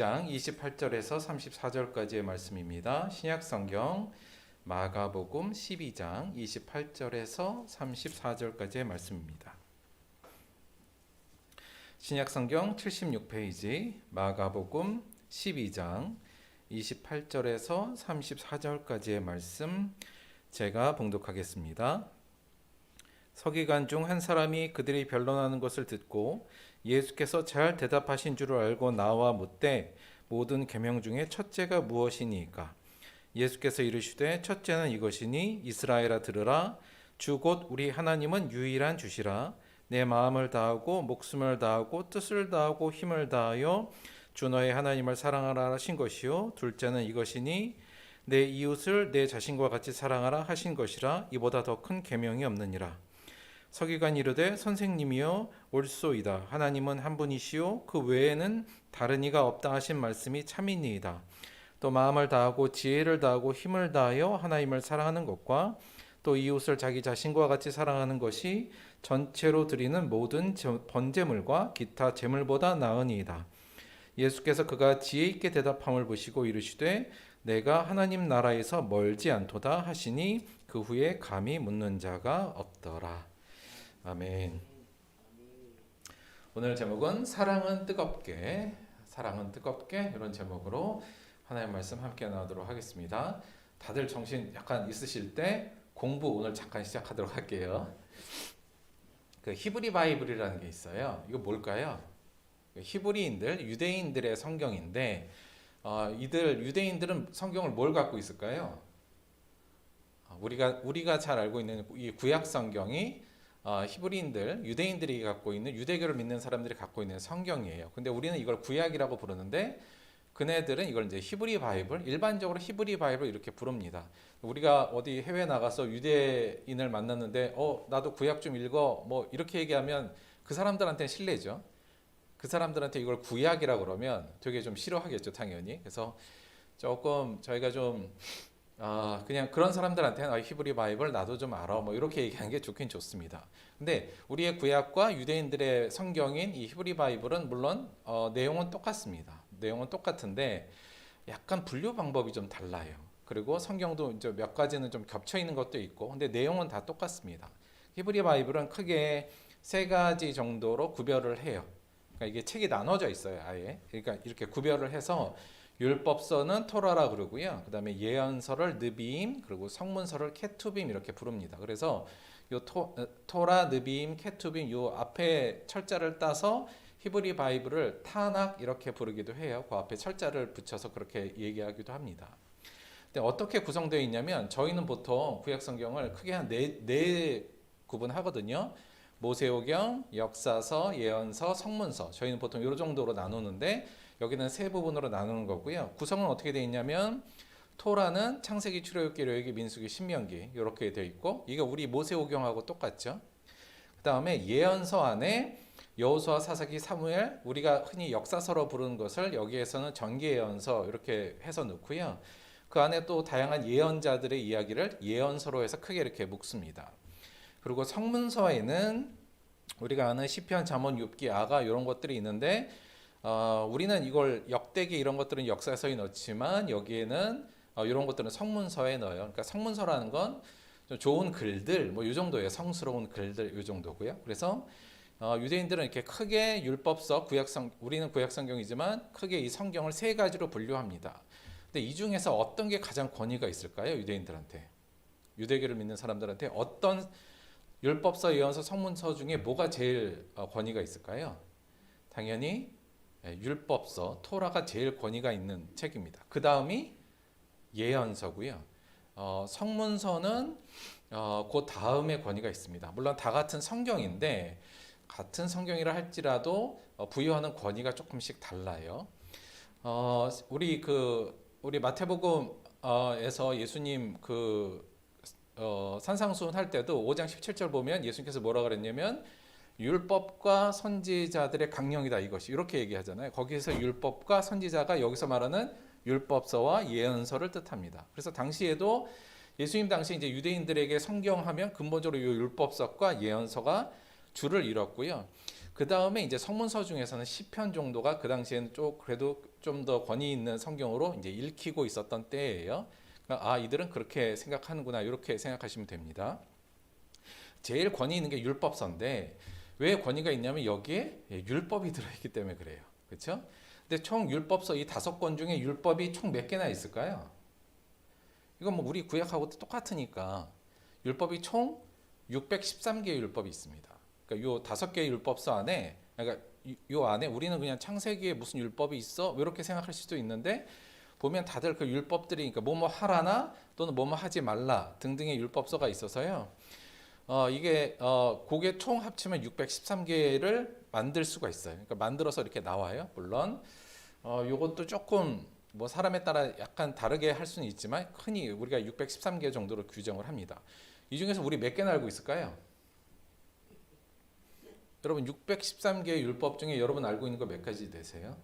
장 28절에서 34절까지의 말씀입니다. 신약성경 마가복음 12장 28절에서 34절까지의 말씀입니다. 신약성경 76페이지 마가복음 12장 28절에서 34절까지의 말씀 제가 봉독하겠습니다. 서기관 중 한 사람이 그들이 변론하는 것을 듣고 예수께서 잘 대답하신 줄을 알고 나와 묻되 모든 계명 중에 첫째가 무엇이니까? 예수께서 이르시되 첫째는 이것이니 이스라엘아 들으라 주 곧 우리 하나님은 유일한 주시라 내 마음을 다하고 목숨을 다하고 뜻을 다하고 힘을 다하여 주 너의 하나님을 사랑하라 하신 것이요 둘째는 이것이니 내 이웃을 내 자신과 같이 사랑하라 하신 것이라 이보다 더 큰 계명이 없느니라. 서기관이 이르되 선생님이여 옳소이다. 하나님은 한 분이시요 그 외에는 다른 이가 없다 하신 말씀이 참이니이다. 또 마음을 다하고 지혜를 다하고 힘을 다하여 하나님을 사랑하는 것과 또 이웃을 자기 자신과 같이 사랑하는 것이 전체로 드리는 모든 번제물과 기타 제물보다 나으니이다. 예수께서 그가 지혜 있게 대답함을 보시고 이르시되 내가 하나님 나라에서 멀지 않도다 하시니 그 후에 감히 묻는 자가 없더라. 아멘. 오늘 제목은 사랑은 뜨겁게 이런 제목으로 하나님 말씀 함께 나누도록 하겠습니다. 다들 정신 약간 있으실 때 공부 오늘 잠깐 시작하도록 할게요. 그 히브리 바이블이라는 게 있어요. 이거 뭘까요? 히브리인들, 유대인들의 성경인데 이들 유대인들은 성경을 뭘 갖고 있을까요? 우리가 잘 알고 있는 이 구약 성경이 히브리인들, 유대인들이 갖고 있는 유대교를 믿는 사람들이 갖고 있는 성경이에요. 근데 우리는 이걸 구약이라고 부르는데 그네들은 이걸 이제 히브리 바이블, 일반적으로 히브리 바이블 이렇게 부릅니다. 우리가 어디 해외 나가서 유대인을 만났는데 나도 구약 좀 읽어 뭐 이렇게 얘기하면 그 사람들한테는 실례죠. 그 사람들한테 이걸 구약이라고 그러면 되게 좀 싫어하겠죠, 당연히. 그래서 조금 저희가 좀 그냥 그런 사람들한테는 히브리 바이블 나도 좀 알아 뭐 이렇게 얘기하는 게 좋긴 좋습니다. 근데 우리의 구약과 유대인들의 성경인 이 히브리 바이블은 물론 내용은 똑같습니다. 내용은 똑같은데 약간 분류 방법이 좀 달라요. 그리고 성경도 이제 몇 가지는 좀 겹쳐 있는 것도 있고 근데 내용은 다 똑같습니다. 히브리 바이블은 크게 세 가지 정도로 구별을 해요. 그러니까 이게 책이 나눠져 있어요, 아예. 그러니까 이렇게 구별을 해서 율법서는 토라라 그러고요. 그다음에 예언서를 느비임, 그리고 성문서를 케투빔 이렇게 부릅니다. 그래서 요 토라, 느비임, 케투빔 요 앞에 철자를 따서 히브리 바이블을 타낙 이렇게 부르기도 해요. 그 앞에 철자를 붙여서 그렇게 얘기하기도 합니다. 근데 어떻게 구성되어 있냐면 저희는 보통 구약 성경을 크게 한 네 구분하거든요. 모세오경, 역사서, 예언서, 성문서. 저희는 보통 이 정도로 나누는데 여기는 세 부분으로 나누는 거고요. 구성은 어떻게 되어 있냐면 토라는 창세기, 출애굽기, 레위기, 민수기, 신명기 이렇게 되어 있고 이게 우리 모세오경하고 똑같죠. 그 다음에 예언서 안에 여호수아, 사사기, 사무엘 우리가 흔히 역사서로 부르는 것을 여기에서는 전기예언서 이렇게 해서 넣고요. 그 안에 또 다양한 예언자들의 이야기를 예언서로 해서 크게 이렇게 묶습니다. 그리고 성문서에는 우리가 아는 시편, 잠언, 욥기, 아가 이런 것들이 있는데 우리는 이걸 역대기 이런 것들은 역사서에 넣지만 여기에는 이런 것들은 성문서에 넣어요. 그러니까 성문서라는 건 좀 좋은 글들 뭐 이 정도예요. 성스러운 글들 이 정도고요. 그래서 유대인들은 이렇게 크게 율법서, 우리는 구약 성경이지만 크게 이 성경을 세 가지로 분류합니다. 근데 이 중에서 어떤 게 가장 권위가 있을까요? 유대인들한테, 유대교를 믿는 사람들한테 어떤 율법서, 예언서, 성문서 중에 뭐가 제일 권위가 있을까요? 당연히 율법서, 토라가 제일 권위가 있는 책입니다. 그 다음이 예언서고요. 성문서는 그 다음에 권위가 있습니다. 물론 다 같은 성경인데 같은 성경이라 할지라도 부여하는 권위가 조금씩 달라요. 우리 마태복음에서 예수님 산상수훈 할 때도 5장 17절 보면 예수님께서 뭐라 그랬냐면 율법과 선지자들의 강령이다 이것이 이렇게 얘기하잖아요. 거기에서 율법과 선지자가 여기서 말하는 율법서와 예언서를 뜻합니다. 그래서 당시에도 예수님 당시 이제 유대인들에게 성경하면 근본적으로 이 율법서과 예언서가 줄을 이뤘고요. 그 다음에 이제 성문서 중에서는 시편 정도가 그 당시에는 좀 그래도 좀 더 권위 있는 성경으로 이제 읽히고 있었던 때예요. 그러니까 이들은 그렇게 생각하는구나 이렇게 생각하시면 됩니다. 제일 권위 있는 게 율법서인데 왜 권위가 있냐면 여기에 율법이 들어있기 때문에 그래요. 그렇죠? 근데 총 율법서 이 5권 중에 율법이 총 몇 개나 있을까요? 이건 뭐 우리 구약하고 똑같으니까 율법이 총 613개의 율법이 있습니다. 그러니까 요 5개의 율법서 안에 그러니까 요 안에 우리는 그냥 창세기에 무슨 율법이 있어? 이렇게 생각할 수도 있는데 보면 다들 그 율법들이 그러니까 뭐뭐 하라나 또는 뭐뭐 하지 말라 등등의 율법서가 있어서요. 이게 그게 총 합치면 613개를 만들 수가 있어요. 그러니까 만들어서 이렇게 나와요. 물론 요것도 조금 뭐 사람에 따라 약간 다르게 할 수는 있지만 흔히 우리가 613개 정도로 규정을 합니다. 이 중에서 우리 몇 개나 알고 있을까요? 여러분 613개의 율법 중에 여러분 알고 있는 거 몇 가지 되세요?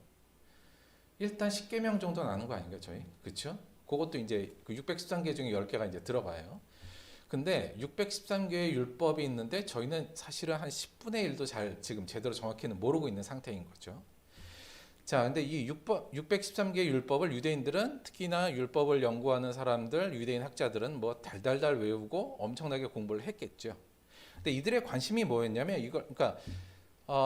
일단 10계명 정도는 아는 거 아닌가요, 저희? 그렇죠? 그것도 이제 그 613개 중에 10개가 이제 들어가요. 근데 613개의 율법이 있는데 저희는 사실은 한 10분의 1도 잘 지금 제대로 정확히는 모르고 있는 상태인 거죠. 자, 근데 이 613개의 율법을 유대인들은 특히나 율법을 연구하는 사람들, 유대인 학자들은 뭐 달달달 외우고 엄청나게 공부를 했겠죠. 근데 이들의 관심이 뭐였냐면 이걸 그러니까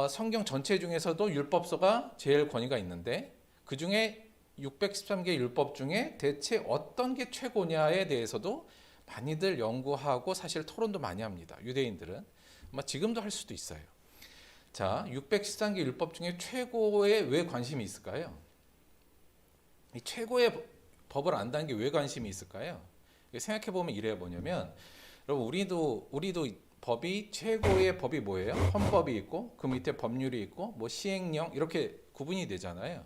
성경 전체 중에서도 율법서가 제일 권위가 있는데 그 중에 613개 율법 중에 대체 어떤 게 최고냐에 대해서도 많이들 연구하고 사실 토론도 많이 합니다. 유대인들은 아마 지금도 할 수도 있어요. 자, 613개 율법 중에 최고에 왜 관심이 있을까요? 이 최고의 법을 안다는 게 왜 관심이 있을까요? 생각해 보면 이래요. 뭐냐면 여러분 우리도 법이 최고의 법이 뭐예요? 헌법이 있고 그 밑에 법률이 있고 뭐 시행령 이렇게 구분이 되잖아요.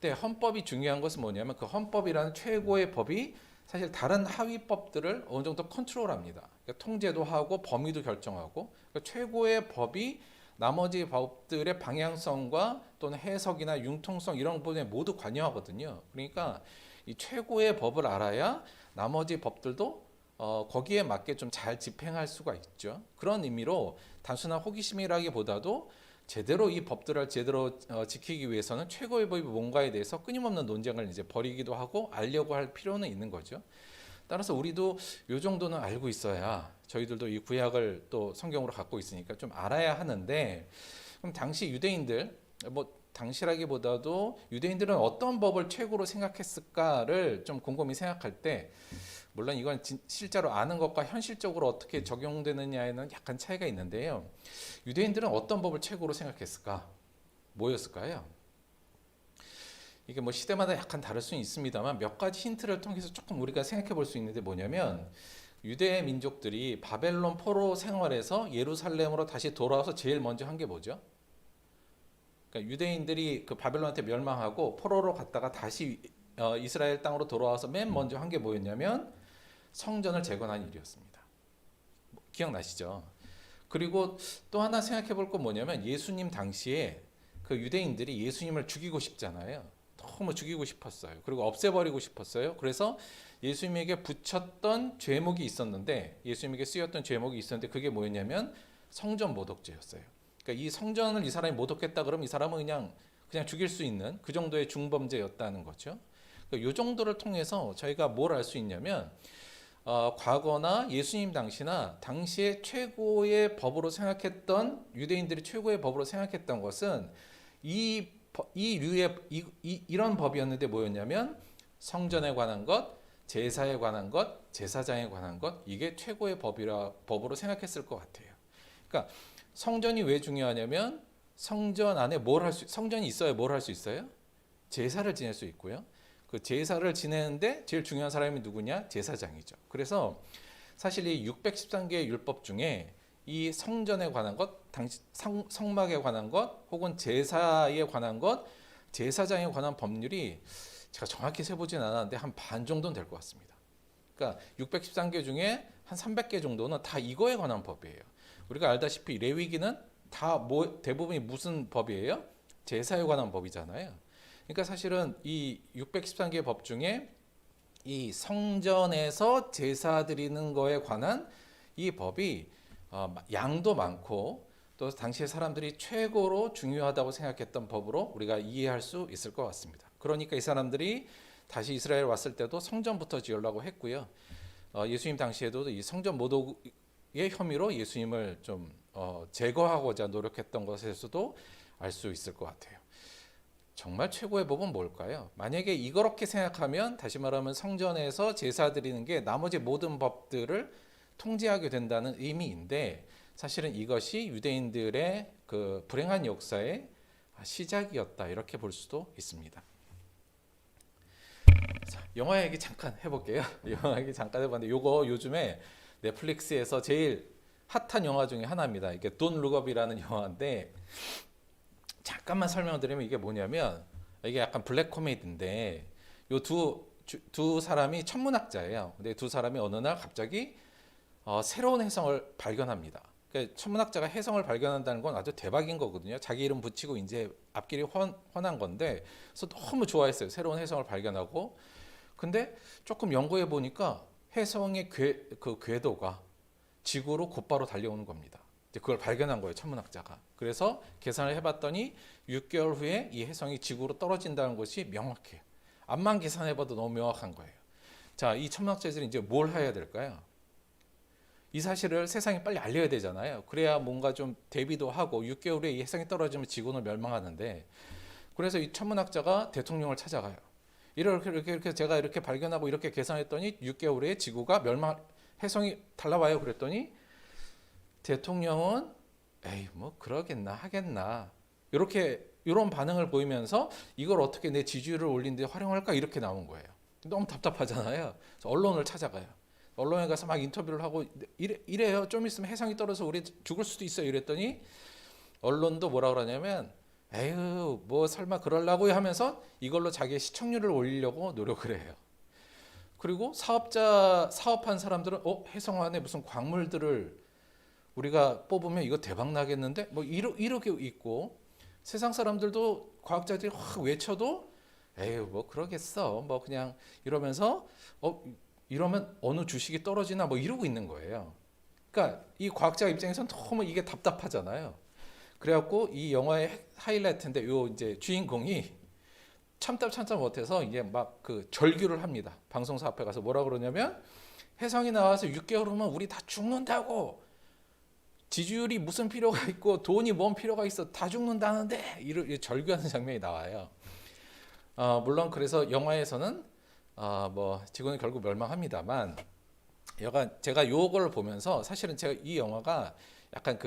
근데 헌법이 중요한 것은 뭐냐면 그 헌법이라는 최고의 법이 사실 다른 하위법들을 어느 정도 컨트롤합니다. 그러니까 통제도 하고 범위도 결정하고 그러니까 최고의 법이 나머지 법들의 방향성과 또는 해석이나 융통성 이런 부분에 모두 관여하거든요. 그러니까 이 최고의 법을 알아야 나머지 법들도 거기에 맞게 좀 잘 집행할 수가 있죠. 그런 의미로 단순한 호기심이라기보다도 제대로 이 법들을 제대로 지키기 위해서는 최고의 법이 뭔가에 대해서 끊임없는 논쟁을 이제 벌이기도 하고 알려고 할 필요는 있는 거죠. 따라서 우리도 요 정도는 알고 있어야 저희들도 이 구약을 또 성경으로 갖고 있으니까 좀 알아야 하는데 그럼 당시 유대인들 뭐 당시라기보다도 유대인들은 어떤 법을 최고로 생각했을까를 좀 곰곰이 생각할 때 물론 이건 실제로 아는 것과 현실적으로 어떻게 적용되느냐에는 약간 차이가 있는데요. 유대인들은 어떤 법을 최고로 생각했을까? 뭐였을까요? 이게 뭐 시대마다 약간 다를 수는 있습니다만 몇 가지 힌트를 통해서 조금 우리가 생각해 볼 수 있는데 뭐냐면 유대 민족들이 바벨론 포로 생활에서 예루살렘으로 다시 돌아와서 제일 먼저 한 게 뭐죠? 그러니까 유대인들이 그 바벨론한테 멸망하고 포로로 갔다가 다시 이스라엘 땅으로 돌아와서 맨 먼저 한 게 뭐였냐면 성전을 재건한 일이었습니다. 기억나시죠? 그리고 또 하나 생각해 볼 건 뭐냐면 예수님 당시에 그 유대인들이 예수님을 죽이고 싶잖아요. 너무 죽이고 싶었어요. 그리고 없애버리고 싶었어요. 그래서 예수님에게 붙였던 죄목이 있었는데 예수님에게 쓰였던 죄목이 있었는데 그게 뭐였냐면 성전 모독죄였어요. 그러니까 이 성전을 이 사람이 모독했다 그러면 이 사람은 그냥 죽일 수 있는 그 정도의 중범죄였다는 거죠. 그러니까 이 정도를 통해서 저희가 뭘 알 수 있냐면 과거나 예수님 당시나 당시에 최고의 법으로 생각했던 유대인들이 최고의 법으로 생각했던 것은 이런 법이었는데 뭐였냐면 성전에 관한 것, 제사에 관한 것, 제사장에 관한 것 이게 최고의 법으로 생각했을 것 같아요. 그러니까 성전이 왜 중요하냐면 성전 안에 성전이 있어야 뭘 할 수 있어요? 제사를 지낼 수 있고요. 그 제사를 지내는데 제일 중요한 사람이 누구냐? 제사장이죠. 그래서 사실 이 613개의 율법 중에 이 성전에 관한 것, 성막에 관한 것, 혹은 제사에 관한 것, 제사장에 관한 법률이 제가 정확히 세보진 않았는데 한 반 정도는 될 것 같습니다. 그러니까 613개 중에 한 300개 정도는 다 이거에 관한 법이에요. 우리가 알다시피 레위기는 다 대부분이 무슨 법이에요? 제사에 관한 법이잖아요. 그러니까 사실은 이 613개 법 중에 이 성전에서 제사 드리는 거에 관한 이 법이 양도 많고 또 당시의 사람들이 최고로 중요하다고 생각했던 법으로 우리가 이해할 수 있을 것 같습니다. 그러니까 이 사람들이 다시 이스라엘 왔을 때도 성전부터 지으려고 했고요. 예수님 당시에도 이 성전 모독의 혐의로 예수님을 좀 제거하고자 노력했던 것에서도 알 수 있을 것 같아요. 정말 최고의 법은 뭘까요? 만약에 이렇게 생각하면 다시 말하면 성전에서 제사 드리는 게 나머지 모든 법들을 통제하게 된다는 의미인데 사실은 이것이 유대인들의 그 불행한 역사의 시작이었다 이렇게 볼 수도 있습니다. 자, 영화 얘기 잠깐 해볼게요. 영화 얘기 잠깐 해봤는데 요거 요즘에 넷플릭스에서 제일 핫한 영화 중에 하나입니다. 이게 돈 룩업이라는 영화인데 잠깐만 설명드리면 이게 뭐냐면 이게 약간 블랙 코미디인데 요 두 사람이 천문학자예요. 근데 두 사람이 어느 날 갑자기 새로운 혜성을 발견합니다. 그러니까 천문학자가 혜성을 발견한다는 건 아주 대박인 거거든요. 자기 이름 붙이고 이제 앞길이 훤한 건데 그래서 너무 좋아했어요. 새로운 혜성을 발견하고 근데 조금 연구해 보니까 혜성의 그 궤도가 지구로 곧바로 달려오는 겁니다. 그걸 발견한 거예요, 천문학자가. 그래서 계산을 해봤더니 6개월 후에 이 혜성이 지구로 떨어진다는 것이 명확해요. 앞만 계산해봐도 너무 명확한 거예요. 자, 이 천문학자들이 이제 뭘 해야 될까요? 이 사실을 세상에 빨리 알려야 되잖아요. 그래야 뭔가 좀 대비도 하고 6개월 후에 이 혜성이 떨어지면 지구는 멸망하는데 그래서 이 천문학자가 대통령을 찾아가요. 이렇게 제가 이렇게 발견하고 이렇게 계산했더니 6개월 후에 지구가 혜성이 달라와요. 그랬더니 대통령은 에이 뭐 그러겠나 하겠나 이런 반응을 보이면서 이걸 어떻게 내 지지율을 올리는 데 활용할까 이렇게 나온 거예요. 너무 답답하잖아요. 그래서 언론을 찾아가요. 언론에 가서 막 인터뷰를 하고 이래요. 좀 있으면 혜성이 떨어져서 우리 죽을 수도 있어요. 이랬더니 언론도 뭐라 그러냐면 에휴 뭐 설마 그러려고 하면서 이걸로 자기의 시청률을 올리려고 노력을 해요. 그리고 사업한 사람들은 혜성 안에 무슨 광물들을 우리가 뽑으면 이거 대박 나겠는데 뭐 이렇게 있고 세상 사람들도 과학자들이 확 외쳐도 에휴 뭐 그러겠어 뭐 그냥 이러면서 이러면 어느 주식이 떨어지나 뭐 이러고 있는 거예요. 그러니까 이 과학자 입장에서는 너무 이게 답답하잖아요. 그래갖고 이 영화의 하이라이트인데 요 이제 주인공이 참다 못해서 이제 막 그 절규를 합니다. 방송사 앞에 가서 뭐라 그러냐면 혜성이 나와서 6개월 후면 우리 다 죽는다고. 지지율이 무슨 필요가 있고 돈이 뭔 필요가 있어 다 죽는다는데 이렇게 절규하는 장면이 나와요. 물론 그래서 영화에서는 뭐 지구는 결국 멸망합니다만 제가 요걸 보면서 사실은 제가 이 영화가 약간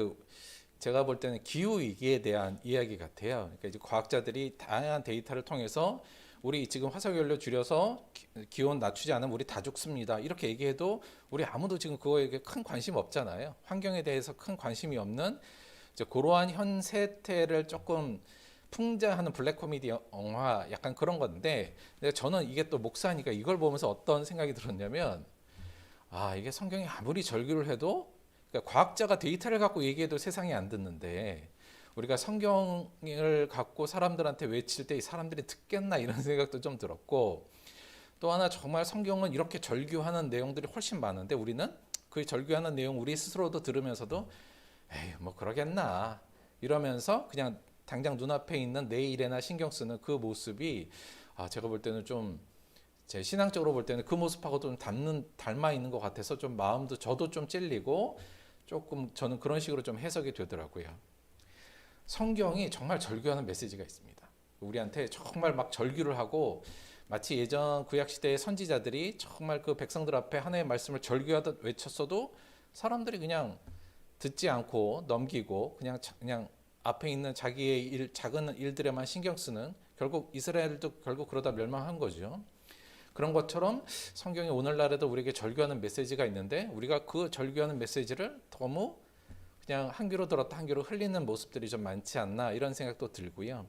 제가 볼 때는 기후 위기에 대한 이야기 같아요. 그러니까 이제 과학자들이 다양한 데이터를 통해서 우리 지금 화석연료 줄여서 기온 낮추지 않으면 우리 다 죽습니다. 이렇게 얘기해도 우리 아무도 지금 그거에 큰 관심 없잖아요. 환경에 대해서 큰 관심이 없는 이제 그러한 현 세태를 조금 풍자하는 블랙 코미디 영화 약간 그런 건데 저는 이게 또 목사니까 이걸 보면서 어떤 생각이 들었냐면 이게 성경이 아무리 절규를 해도 그러니까 과학자가 데이터를 갖고 얘기해도 세상이 안 듣는데 우리가 성경을 갖고 사람들한테 외칠 때 이 사람들이 듣겠나 이런 생각도 좀 들었고 또 하나 정말 성경은 이렇게 절규하는 내용들이 훨씬 많은데 우리는 그 절규하는 내용 우리 스스로도 들으면서도 에이 뭐 그러겠나 이러면서 그냥 당장 눈앞에 있는 내 일에나 신경 쓰는 그 모습이 제가 볼 때는 좀 제 신앙적으로 볼 때는 그 모습하고 좀 닮아 있는 것 같아서 좀 마음도 저도 좀 찔리고 조금 저는 그런 식으로 좀 해석이 되더라고요. 성경이 정말 절규하는 메시지가 있습니다. 우리한테 정말 막 절규를 하고 마치 예전 구약시대의 선지자들이 정말 그 백성들 앞에 하나님의 말씀을 절규하듯 외쳤어도 사람들이 그냥 듣지 않고 넘기고 그냥 앞에 있는 자기의 작은 일들에만 신경 쓰는 결국 이스라엘도 결국 그러다 멸망한 거죠. 그런 것처럼 성경이 오늘날에도 우리에게 절규하는 메시지가 있는데 우리가 그 절규하는 메시지를 너무 그냥 한 귀로 들었다 한 귀로 흘리는 모습들이 좀 많지 않나 이런 생각도 들고요.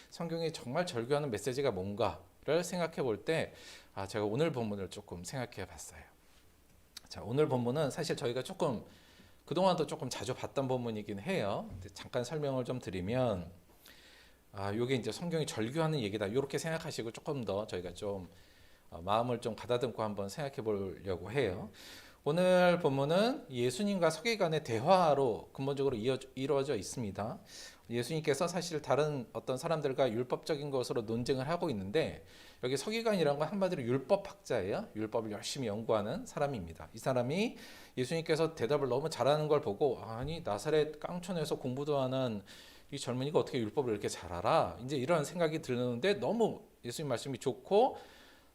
성경이 정말 절규하는 메시지가 뭔가를 생각해 볼 때 제가 오늘 본문을 조금 생각해 봤어요. 자, 오늘 본문은 사실 저희가 조금 그동안도 조금 자주 봤던 본문이긴 해요. 잠깐 설명을 좀 드리면 이게 이제 성경이 절규하는 얘기다 이렇게 생각하시고 조금 더 저희가 좀 마음을 좀 가다듬고 한번 생각해 보려고 해요. 오늘 본문은 예수님과 서기관의 대화로 근본적으로 이루어져 있습니다. 예수님께서 사실 다른 어떤 사람들과 율법적인 것으로 논쟁을 하고 있는데 여기 서기관이라는 건 한마디로 율법학자예요. 율법을 열심히 연구하는 사람입니다. 이 사람이 예수님께서 대답을 너무 잘하는 걸 보고 아니 나사렛 깡촌에서 공부도 하는 이 젊은이가 어떻게 율법을 이렇게 잘 알아? 이제 이런 생각이 드는데 너무 예수님 말씀이 좋고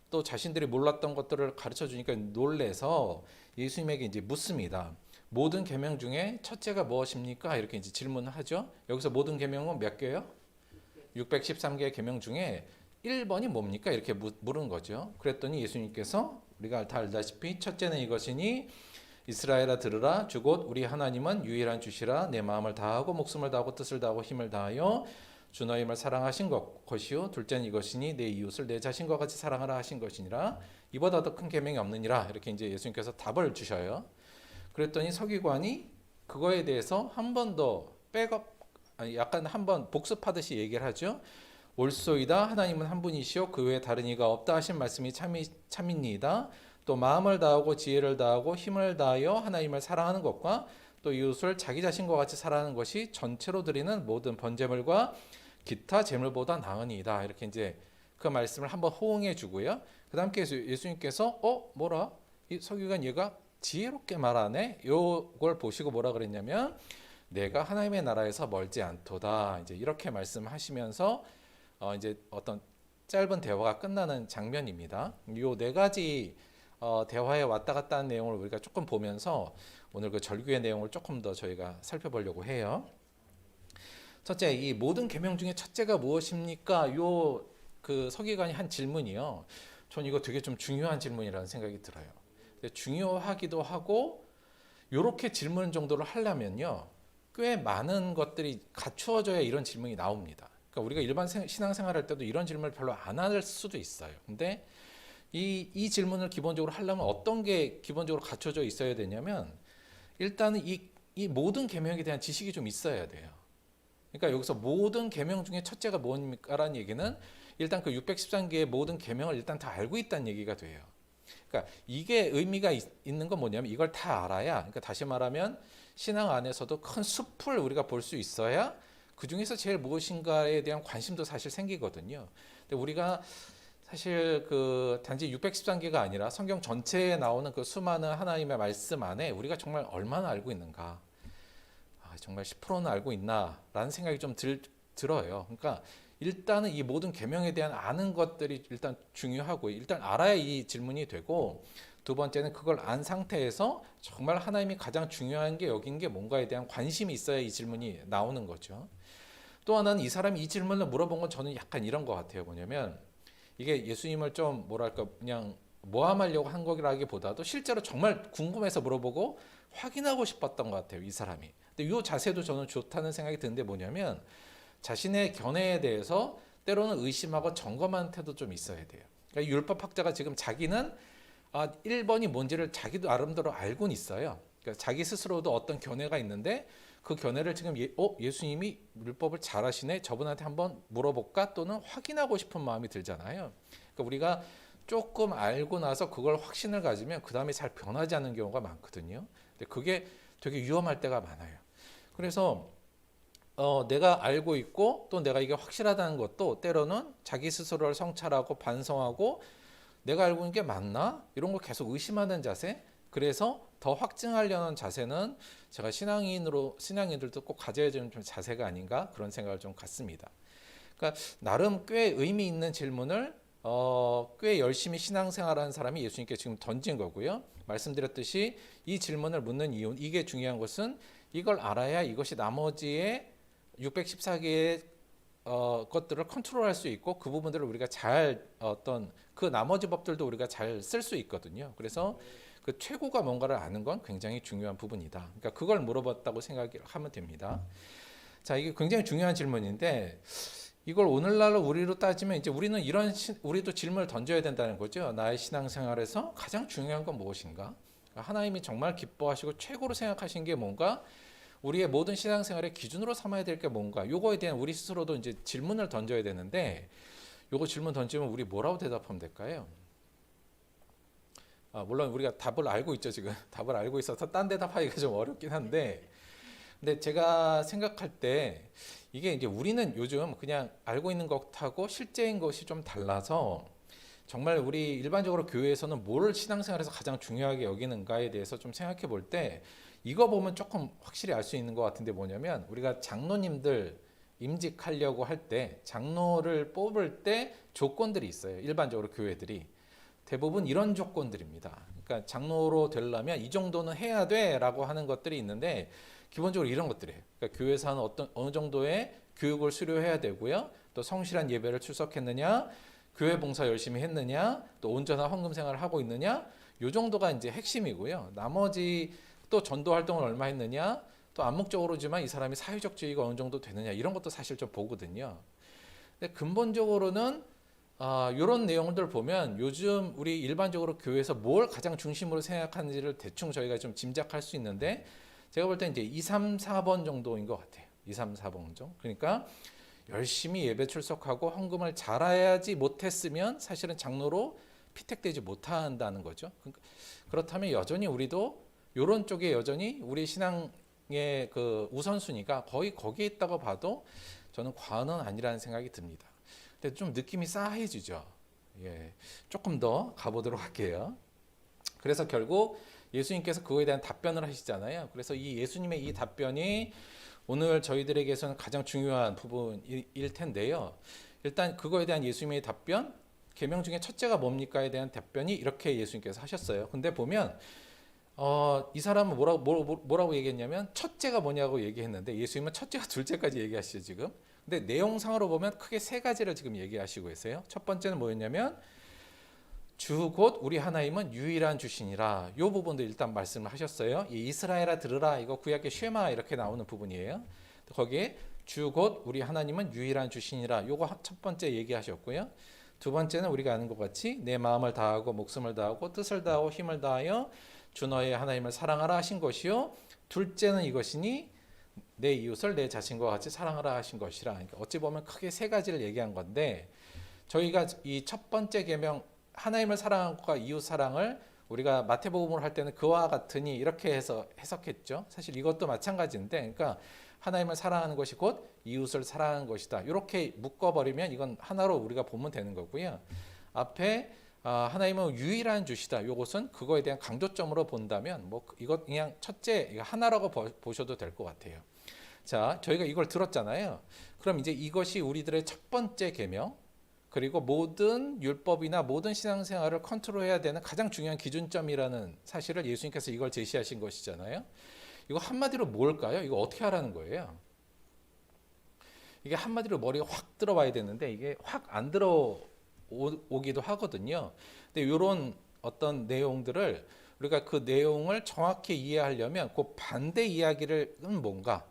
또 자신들이 몰랐던 것들을 가르쳐 주니까 놀래서 예수님에게 이제 묻습니다. 모든 계명 중에 첫째가 무엇입니까? 이렇게 이제 질문을 하죠. 여기서 모든 계명은 몇 개요? 613개의 계명 중에 1번이 뭡니까? 이렇게 물은 거죠. 그랬더니 예수님께서 우리가 다 알다시피 첫째는 이것이니 이스라엘아 들으라 주 곧 우리 하나님은 유일한 주시라 내 마음을 다하고 목숨을 다하고 뜻을 다하고 힘을 다하여 주 너희를 사랑하신 것이요 둘째는 이것이니 내 이웃을 내 자신과 같이 사랑하라 하신 것이니라 이보다 더 큰 계명이 없느니라 이렇게 이제 예수님께서 답을 주셔요. 그랬더니 서기관이 그거에 대해서 한 번 더 약간 한번 복습하듯이 얘기를 하죠. 옳소이다 하나님은 한 분이시요 그 외에 다른 이가 없다 하신 말씀이 참이니이다. 또 마음을 다하고 지혜를 다하고 힘을 다하여 하나님을 사랑하는 것과 또 이웃을 자기 자신과 같이 사랑하는 것이 전체로 드리는 모든 번제물과 기타 제물보다 나으니이다. 이렇게 이제 그 말씀을 한번 호응해 주고요. 그다음에 예수님께서 뭐라? 이 서기관 얘가 지혜롭게 말하네. 요걸 보시고 뭐라 그랬냐면 내가 하나님의 나라에서 멀지 않도다. 이제 이렇게 말씀하시면서 이제 어떤 짧은 대화가 끝나는 장면입니다. 요 네 가지 대화에 왔다 갔다 하는 내용을 우리가 조금 보면서 오늘 그 절규의 내용을 조금 더 저희가 살펴보려고 해요. 첫째, 이 모든 계명 중에 첫째가 무엇입니까? 요 그 서기관이 한 질문이요. 전 이거 되게 좀 중요한 질문이라는 생각이 들어요. 중요하기도 하고 요렇게 질문 정도를 하려면요. 꽤 많은 것들이 갖추어져야 이런 질문이 나옵니다. 그러니까 우리가 일반 신앙생활 할 때도 이런 질문을 별로 안 할 수도 있어요. 근데 이 질문을 기본적으로 하려면 어떤 게 기본적으로 갖춰져 있어야 되냐면 일단은 이 모든 계명에 대한 지식이 좀 있어야 돼요. 그러니까 여기서 모든 계명 중에 첫째가 뭡니까라는 얘기는 일단 그 613개의 모든 계명을 일단 다 알고 있다는 얘기가 돼요. 그러니까 이게 의미가 있는 건 뭐냐면 이걸 다 알아야 그러니까 다시 말하면 신앙 안에서도 큰 숲을 우리가 볼 수 있어야 그 중에서 제일 무엇인가에 대한 관심도 사실 생기거든요. 근데 우리가 사실 그 단지 613개가 아니라 성경 전체에 나오는 그 수많은 하나님의 말씀 안에 우리가 정말 얼마나 알고 있는가, 정말 10%는 알고 있나라는 생각이 좀 들어요. 그러니까 일단은 이 모든 계명에 대한 아는 것들이 일단 중요하고 일단 알아야 이 질문이 되고 두 번째는 그걸 안 상태에서 정말 하나님이 가장 중요한 게 여긴 게 뭔가에 대한 관심이 있어야 이 질문이 나오는 거죠. 또 하나는 이 사람이 이 질문을 물어본 건 저는 약간 이런 것 같아요. 뭐냐면 이게 예수님을 좀 뭐랄까 그냥 모함하려고 한 거라기보다도 실제로 정말 궁금해서 물어보고 확인하고 싶었던 것 같아요. 이 사람이. 근데 이 자세도 저는 좋다는 생각이 드는데 뭐냐면 자신의 견해에 대해서 때로는 의심하고 점검하는 태도 좀 있어야 돼요. 그러니까 율법학자가 지금 자기는 1번이 뭔지를 자기도 나름대로 알고는 있어요. 그러니까 자기 스스로도 어떤 견해가 있는데 그 견해를 지금 예수님이 율법을 잘 아시네 저분한테 한번 물어볼까 또는 확인하고 싶은 마음이 들잖아요. 그러니까 우리가 조금 알고 나서 그걸 확신을 가지면 그 다음에 잘 변하지 않는 경우가 많거든요. 근데 그게 되게 위험할 때가 많아요. 그래서 내가 알고 있고 또 내가 이게 확실하다는 것도 때로는 자기 스스로를 성찰하고 반성하고 내가 알고 있는 게 맞나? 이런 걸 계속 의심하는 자세. 그래서 더 확증하려는 자세는 제가 신앙인들도 꼭 가져야 되는 좀 자세가 아닌가 그런 생각을 좀 갖습니다. 그러니까 나름 꽤 의미 있는 질문을 꽤 열심히 신앙생활하는 사람이 예수님께 지금 던진 거고요. 말씀드렸듯이 이 질문을 묻는 이유 이게 중요한 것은 이걸 알아야 이것이 나머지의 614개의 것들을 컨트롤할 수 있고 그 부분들을 우리가 잘 그 나머지 법들도 우리가 잘 쓸 수 있거든요. 그래서 그 최고가 뭔가를 아는 건 굉장히 중요한 부분이다. 그러니까 그걸 물어봤다고 생각하면 됩니다. 자, 이게 굉장히 중요한 질문인데 이걸 오늘날 우리로 따지면 이제 우리는 우리도 질문을 던져야 된다는 거죠. 나의 신앙생활에서 가장 중요한 건 무엇인가? 하나님이 정말 기뻐하시고 최고로 생각하신 게 뭔가? 우리의 모든 신앙생활의 기준으로 삼아야 될 게 뭔가? 요거에 대한 우리 스스로도 이제 질문을 던져야 되는데 요거 질문 던지면 우리 뭐라고 대답하면 될까요? 물론 우리가 답을 알고 있죠. 지금 답을 알고 있어서 딴 대답하기가 좀 어렵긴 한데 근데 제가 생각할 때 이게 이제 우리는 요즘 그냥 알고 있는 것하고 실제인 것이 좀 달라서 정말 우리 일반적으로 교회에서는 뭘 신앙생활에서 가장 중요하게 여기는가에 대해서 좀 생각해 볼 때 이거 보면 조금 확실히 알 수 있는 것 같은데 뭐냐면 우리가 장로님들 임직하려고 할 때 장로를 뽑을 때 조건들이 있어요. 일반적으로 교회들이 대부분 이런 조건들입니다. 그러니까 장로로 되려면 이 정도는 해야 돼라고 하는 것들이 있는데 기본적으로 이런 것들이에요. 그러니까 교회에서 하는 어느 정도의 교육을 수료해야 되고요. 또 성실한 예배를 출석했느냐, 교회 봉사 열심히 했느냐, 또 온전한 헌금 생활을 하고 있느냐, 요 정도가 이제 핵심이고요. 나머지 또 전도 활동을 얼마 했느냐, 또 암묵적으로지만 이 사람이 사회적 지위가 어느 정도 되느냐 이런 것도 사실 좀 보거든요. 근데 근본적으로는 이런 내용들 보면 요즘 우리 일반적으로 교회에서 뭘 가장 중심으로 생각하는지를 대충 저희가 좀 짐작할 수 있는데 제가 볼 때 이제 2, 3, 4번 정도인 것 같아요. 2, 3, 4번 정도. 그러니까 열심히 예배 출석하고 헌금을 잘해야지 못했으면 사실은 장로로 피택되지 못한다는 거죠. 그렇다면 여전히 우리도 이런 쪽에 여전히 우리 신앙의 그 우선순위가 거의 거기에 있다고 봐도 저는 과언은 아니라는 생각이 듭니다. 근데 좀 느낌이 싸해지죠. 예, 조금 더 가보도록 할게요. 그래서 결국 예수님께서 그거에 대한 답변을 하시잖아요. 그래서 이 예수님의 이 답변이 오늘 저희들에게서는 가장 중요한 부분일 텐데요. 일단 그거에 대한 예수님의 답변, 계명 중에 첫째가 뭡니까에 대한 답변이 이렇게 예수님께서 하셨어요. 근데 보면 이 사람은 뭐라고 얘기했냐면 첫째가 뭐냐고 얘기했는데 예수님은 첫째가 둘째까지 얘기하시죠 지금. 근데 내용상으로 보면 크게 세 가지를 지금 얘기하시고 있어요. 첫 번째는 뭐였냐면 주 곧 우리 하나님은 유일한 주신이라. 이 부분도 일단 말씀을 하셨어요. 이 이스라엘아 들으라 이거 구약의 쉐마 이렇게 나오는 부분이에요. 거기에 주 곧 우리 하나님은 유일한 주신이라. 요거 첫 번째 얘기하셨고요. 두 번째는 우리가 아는 것 같이 내 마음을 다하고 목숨을 다하고 뜻을 다하고 힘을 다하여 주 너의 하나님을 사랑하라 하신 것이요. 둘째는 이것이니 내 이웃을 내 자신과 같이 사랑하라 하신 것이라. 그러니까 어찌 보면 크게 세 가지를 얘기한 건데 저희가 이 첫 번째 계명 하나님을 사랑하는 것과 이웃 사랑을 우리가 마태복음으로 할 때는 그와 같으니 이렇게 해서 해석했죠. 사실 이것도 마찬가지인데 그러니까 하나님을 사랑하는 것이 곧 이웃을 사랑하는 것이다. 이렇게 묶어버리면 이건 하나로 우리가 보면 되는 거고요. 앞에 하나님은 유일한 주시다. 이것은 그거에 대한 강조점으로 본다면 뭐 이것 그냥 첫째 하나라고 보셔도 될 것 같아요. 자, 저희가 이걸 들었잖아요. 그럼 이제 이것이 우리들의 첫 번째 계명 그리고 모든 율법이나 모든 신앙생활을 컨트롤해야 되는 가장 중요한 기준점이라는 사실을 예수님께서 이걸 제시하신 것이잖아요. 이거 한마디로 뭘까요? 이거 어떻게 하라는 거예요? 이게 한마디로 머리가 확 들어와야 되는데 이게 확 안 들어오기도 하거든요. 근데 이런 어떤 내용들을 우리가 그 내용을 정확히 이해하려면 그 반대 이야기는 뭔가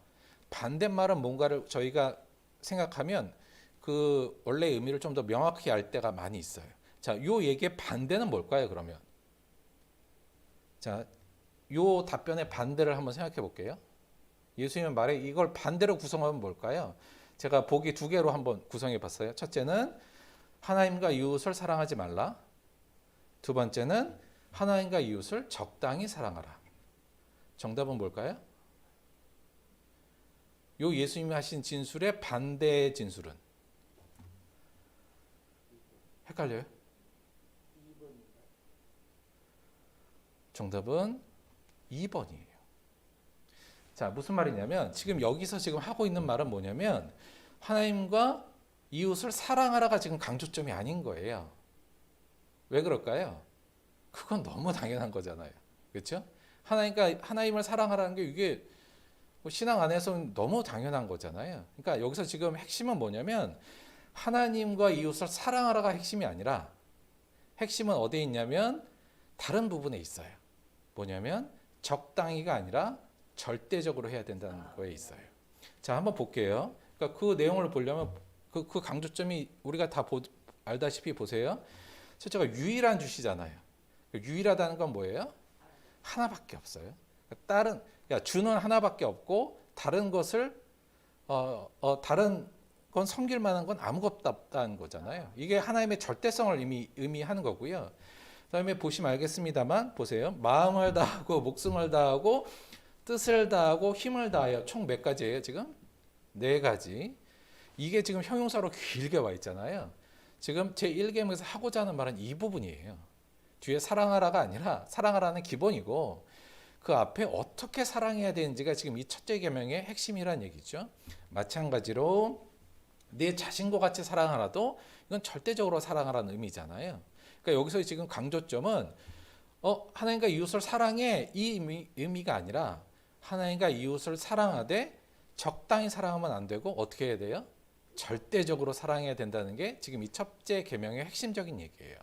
반대말은 뭔가를 저희가 생각하면 그 원래의 의미를 좀 더 명확히 알 때가 많이 있어요. 자, 요 얘기의 반대는 뭘까요, 그러면? 자, 요 답변의 반대를 한번 생각해 볼게요. 예수님의 말에 이걸 반대로 구성하면 뭘까요? 제가 보기 두 개로 한번 구성해 봤어요. 첫째는 하나님과 이웃을 사랑하지 말라. 두 번째는 하나님과 이웃을 적당히 사랑하라. 정답은 뭘까요? 요 예수님이 하신 진술의 반대의 진술은? 헷갈려요? 정답은 2번이에요. 자, 무슨 말이냐면 지금 여기서 지금 하고 있는 말은 뭐냐면 하나님과 이웃을 사랑하라가 지금 강조점이 아닌 거예요. 왜 그럴까요? 그건 너무 당연한 거잖아요. 그렇죠? 하나님을 사랑하라는 게 이게 신앙 안에서는 너무 당연한 거잖아요. 그러니까 여기서 지금 핵심은 뭐냐면 하나님과 이웃을 사랑하라가 핵심이 아니라 핵심은 어디에 있냐면 다른 부분에 있어요. 뭐냐면 적당히가 아니라 절대적으로 해야 된다는 거에 있어요. 자, 한번 볼게요. 그러니까 그 내용을 보려면 그 강조점이 우리가 다 알다시피 보세요. 첫째가 유일한 주시잖아요. 유일하다는 건 뭐예요? 하나밖에 없어요. 다른 주는 하나밖에 없고 다른 것을 다른 건 섬길 만한 건 아무것도 없다는 거잖아요. 이게 하나님의 절대성을 의미하는 거고요. 그다음에 보시면 알겠습니다만 보세요. 마음을 다하고 목숨을 다하고 뜻을 다하고 힘을 다하여 총 몇 가지예요 지금? 네 가지. 이게 지금 형용사로 길게 와 있잖아요. 지금 제1계명에서 하고자 하는 말은 이 부분이에요. 뒤에 사랑하라가 아니라 사랑하라는 기본이고 그 앞에 어떻게 사랑해야 되는지가 지금 이 첫째 계명의 핵심이란 얘기죠. 마찬가지로 내 자신과 같이 사랑하라도 이건 절대적으로 사랑하라는 의미잖아요. 그러니까 여기서 지금 강조점은 하나님과 이웃을 사랑해 이 의미가 아니라 하나님과 이웃을 사랑하되 적당히 사랑하면 안 되고 어떻게 해야 돼요? 절대적으로 사랑해야 된다는 게 지금 이 첫째 계명의 핵심적인 얘기예요.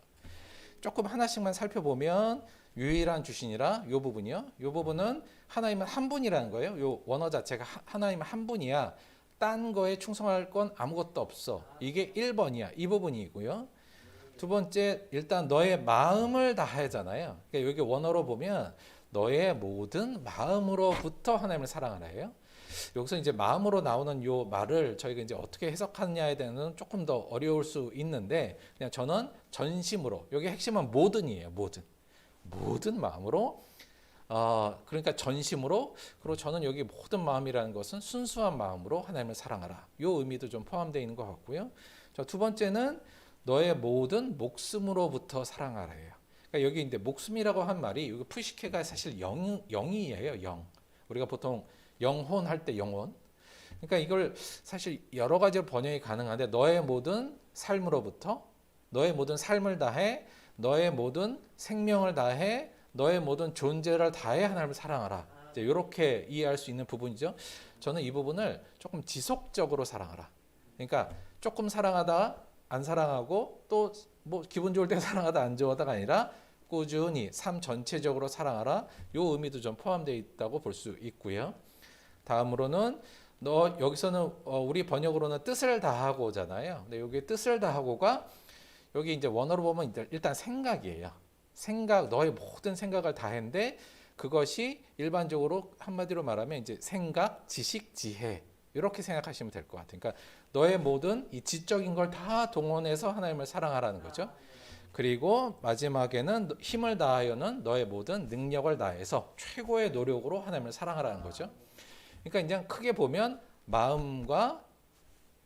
조금 하나씩만 살펴보면 유일한 주신이라 요 부분이요. 요 부분은 하나님은 한 분이라는 거예요. 요 원어 자체가 하나님은 한 분이야. 딴 거에 충성할 건 아무것도 없어. 이게 1번이야. 이 부분이고요. 두 번째, 일단 너의 마음을 다하잖아요. 그러니까 여기 원어로 보면 너의 모든 마음으로부터 하나님을 사랑하라 해요. 여기서 이제 마음으로 나오는 요 말을 저희가 이제 어떻게 해석하느냐에 대해서는 조금 더 어려울 수 있는데 그냥 저는 전심으로, 여기 핵심은 모든이에요. 모든 마음으로, 그러니까 전심으로, 그리고 저는 여기 모든 마음이라는 것은 순수한 마음으로 하나님을 사랑하라. 요 의미도 좀 포함되어 있는 것 같고요. 두 번째는 너의 모든 목숨으로부터 사랑하라예요. 그러니까 여기 이제 목숨이라고 한 말이 여기 푸시케가 사실 영이에요. 영. 우리가 보통 영혼 할 때 영혼. 그러니까 이걸 사실 여러 가지로 번역이 가능한데 너의 모든 삶으로부터, 너의 모든 삶을 다해, 너의 모든 생명을 다해, 너의 모든 존재를 다해 하나님을 사랑하라. 이렇게 이해할 수 있는 부분이죠. 저는 이 부분을 조금 지속적으로 사랑하라. 그러니까 조금 사랑하다 안 사랑하고 또 뭐 기분 좋을 때 사랑하다 안 좋아하다가 아니라 꾸준히 삶 전체적으로 사랑하라. 요 의미도 좀 포함되어 있다고 볼 수 있고요. 다음으로는 여기서는 우리 번역으로는 뜻을 다하고잖아요. 근데 여기 뜻을 다하고가 여기 이제 원어로 보면 일단 생각이에요. 생각, 너의 모든 생각을 다했는데 그것이 일반적으로 한마디로 말하면 이제 생각, 지식, 지혜 이렇게 생각하시면 될 것 같아요. 그러니까 너의 모든 이 지적인 걸 다 동원해서 하나님을 사랑하라는 거죠. 그리고 마지막에는 힘을 다하여는 너의 모든 능력을 다해서 최고의 노력으로 하나님을 사랑하라는 거죠. 그러니까 이제 크게 보면 마음과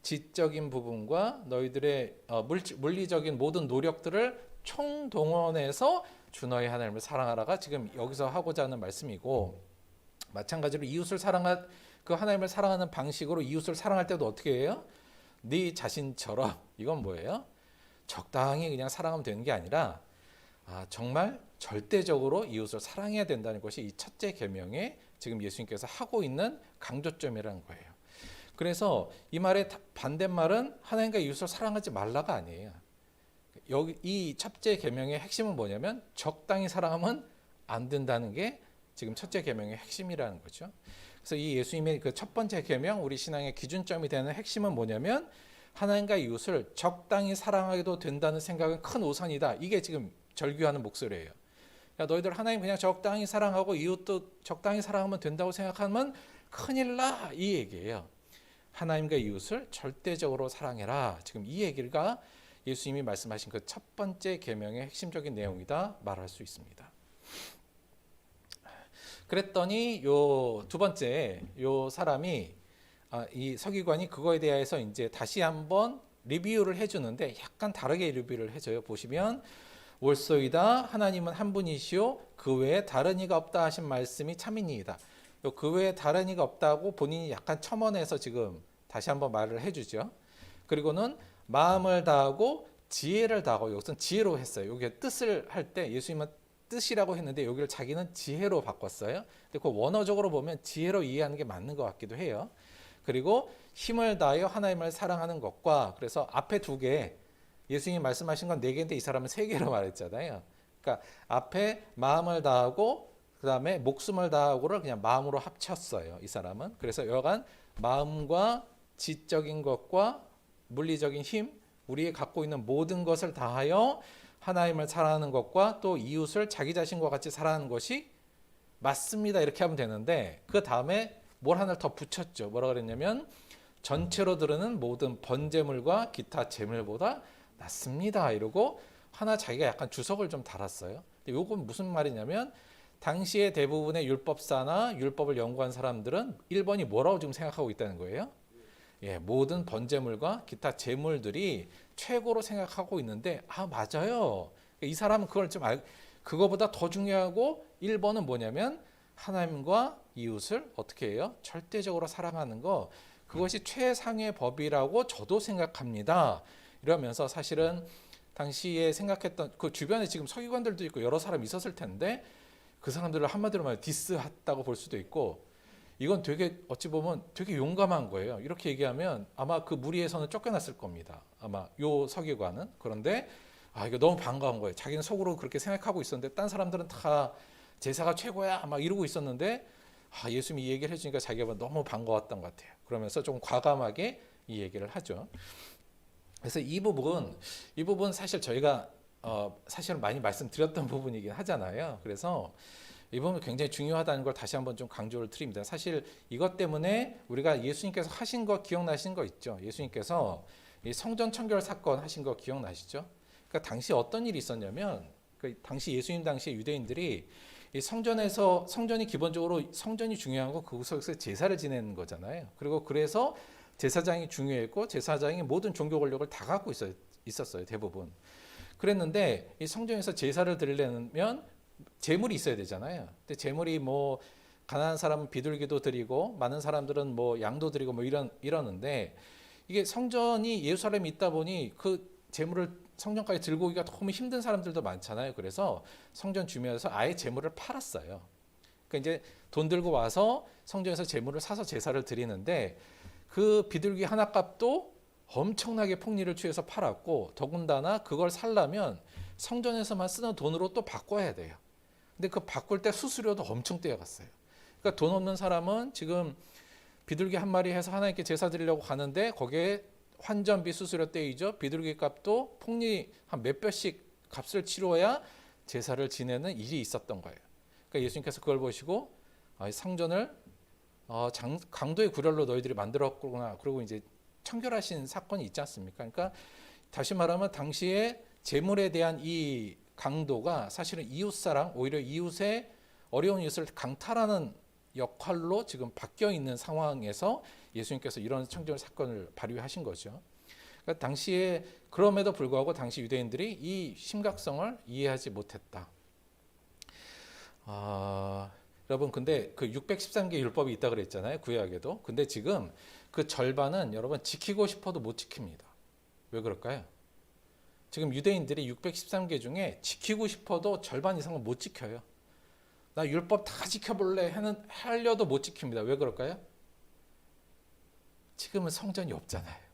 지적인 부분과 너희들의 물리적인 모든 노력들을 총동원해서 주 너희 하나님을 사랑하라가 지금 여기서 하고자 하는 말씀이고, 마찬가지로 그 하나님을 사랑하는 방식으로 이웃을 사랑할 때도 어떻게 해요? 네 자신처럼. 이건 뭐예요? 적당히 그냥 사랑하면 되는 게 아니라 정말 절대적으로 이웃을 사랑해야 된다는 것이 이 첫째 계명에 지금 예수님께서 하고 있는 강조점이라는 거예요. 그래서 이 말의 반대말은 하나님과 이웃을 사랑하지 말라가 아니에요. 여기 이 첫째 계명의 핵심은 뭐냐면 적당히 사랑하면 안 된다는 게 지금 첫째 계명의 핵심이라는 거죠. 그래서 이 예수님의 그 첫 번째 계명, 우리 신앙의 기준점이 되는 핵심은 뭐냐면 하나님과 이웃을 적당히 사랑하게도 된다는 생각은 큰 오산이다. 이게 지금 절규하는 목소리예요. 야, 너희들 하나님 그냥 적당히 사랑하고 이웃도 적당히 사랑하면 된다고 생각하면 큰일 나. 이 얘기예요. 하나님과 이웃을 절대적으로 사랑해라. 지금 이 얘기가 예수님이 말씀하신 그 첫 번째 계명의 핵심적인 내용이다 말할 수 있습니다. 그랬더니 요 두 번째 요 사람이 이 서기관이 그거에 대해서 이제 다시 한번 리뷰를 해주는데 약간 다르게 리뷰를 해줘요. 보시면 옳소이다 하나님은 한 분이시오 그 외에 다른 이가 없다 하신 말씀이 참이니이다. 그 외에 다른 이가 없다고 본인이 약간 첨언해서 지금 다시 한번 말을 해주죠. 그리고는 마음을 다하고 지혜를 다하고, 여기서는 지혜로 했어요. 여기 뜻을 할 때 예수님은 뜻이라고 했는데 여기를 자기는 지혜로 바꿨어요. 근데 그 원어적으로 보면 지혜로 이해하는 게 맞는 것 같기도 해요. 그리고 힘을 다하여 하나님을 사랑하는 것과, 그래서 앞에 두 개, 예수님이 말씀하신 건 네 개인데 이 사람은 세 개로 말했잖아요. 그러니까 앞에 마음을 다하고 그 다음에 목숨을 다하고를 그냥 마음으로 합쳤어요. 이 사람은. 그래서 여간 마음과 지적인 것과 물리적인 힘, 우리가 갖고 있는 모든 것을 다하여 하나님을 사랑하는 것과 또 이웃을 자기 자신과 같이 사랑하는 것이 맞습니다. 이렇게 하면 되는데 그 다음에 뭘 하나 더 붙였죠. 뭐라 그랬냐면 전체로 드러는 모든 번제물과 기타 제물보다 낫습니다. 이러고 하나 자기가 약간 주석을 좀 달았어요. 근데 이건 무슨 말이냐면 당시에 대부분의 율법사나 율법을 연구한 사람들은 1번이 뭐라고 지금 생각하고 있다는 거예요? 예, 모든 번제물과 기타 제물들이 최고로 생각하고 있는데 맞아요. 이 사람은 그걸 좀 그거보다 더 중요하고 1번은 뭐냐면 하나님과 이웃을 어떻게 해요? 절대적으로 사랑하는 거, 그것이 최상의 법이라고 저도 생각합니다. 이러면서 사실은 당시에 생각했던 그 주변에 지금 서기관들도 있고 여러 사람이 있었을 텐데 그 사람들을 한마디로 말해 디스했다고 볼 수도 있고, 이건 되게 어찌 보면 되게 용감한 거예요. 이렇게 얘기하면 아마 그 무리에서는 쫓겨났을 겁니다. 아마 요 서기관은. 그런데 이거 너무 반가운 거예요. 자기는 속으로 그렇게 생각하고 있었는데 딴 사람들은 다 제사가 최고야 막 이러고 있었는데 예수님이 이 얘기를 해주니까 자기가 너무 반가웠던 것 같아요. 그러면서 좀 과감하게 이 얘기를 하죠. 그래서 이 부분 사실 저희가 사실은 많이 말씀드렸던 부분이긴 하잖아요. 그래서 이 부분이 굉장히 중요하다는 걸 다시 한번 좀 강조를 드립니다. 사실 이것 때문에 우리가 예수님께서 하신 거 기억나시는 거 있죠? 예수님께서 이 성전 청결 사건 하신 거 기억나시죠? 그러니까 당시 어떤 일이 있었냐면 당시 예수님 당시 유대인들이 이 성전이 기본적으로 성전이 중요한 거 그곳에서 제사를 지내는 거잖아요. 그리고 그래서 제사장이 중요했고 제사장이 모든 종교 권력을 다 갖고 있었어요. 대부분. 그랬는데 이 성전에서 제사를 드리려면 재물이 있어야 되잖아요. 근데 재물이 뭐 가난한 사람은 비둘기도 드리고 많은 사람들은 뭐 양도 드리고 뭐 이러는데 이게 성전이 예루살렘에 있다 보니 그 재물을 성전까지 들고 오기가 너무 힘든 사람들도 많잖아요. 그래서 성전 주변에서 아예 재물을 팔았어요. 그러니까 이제 돈 들고 와서 성전에서 재물을 사서 제사를 드리는데 그 비둘기 하나 값도 엄청나게 폭리를 취해서 팔았고, 더군다나 그걸 살려면 성전에서만 쓰는 돈으로 또 바꿔야 돼요. 근데 그 바꿀 때 수수료도 엄청 떼어갔어요. 그러니까 돈 없는 사람은 지금 비둘기 한 마리 해서 하나님께 제사 드리려고 가는데 거기에 환전비 수수료 떼이죠. 비둘기 값도 폭리 한 몇 배씩 값을 치러야 제사를 지내는 일이 있었던 거예요. 그러니까 예수님께서 그걸 보시고 성전을 강도의 구렬로 너희들이 만들었구나. 그리고 이제 청결하신 사건이 있지 않습니까? 그러니까 다시 말하면 당시에 재물에 대한 이 강도가 사실은 이웃사랑, 오히려 이웃의 어려운 이웃을 강탈하는 역할로 지금 바뀌어 있는 상황에서 예수님께서 이런 청결 사건을 발휘하신 거죠. 그러니까 당시에 그럼에도 불구하고 당시 유대인들이 이 심각성을 이해하지 못했다. 여러분 근데 그 613개 율법이 있다 그랬잖아요. 구약에도. 근데 지금 그 절반은 여러분 지키고 싶어도 못 지킵니다. 왜 그럴까요? 지금 유대인들이 613개 중에 지키고 싶어도 절반 이상은 못 지켜요. 나 율법 다 지켜볼래 하려도 못 지킵니다. 왜 그럴까요? 지금은 성전이 없잖아요.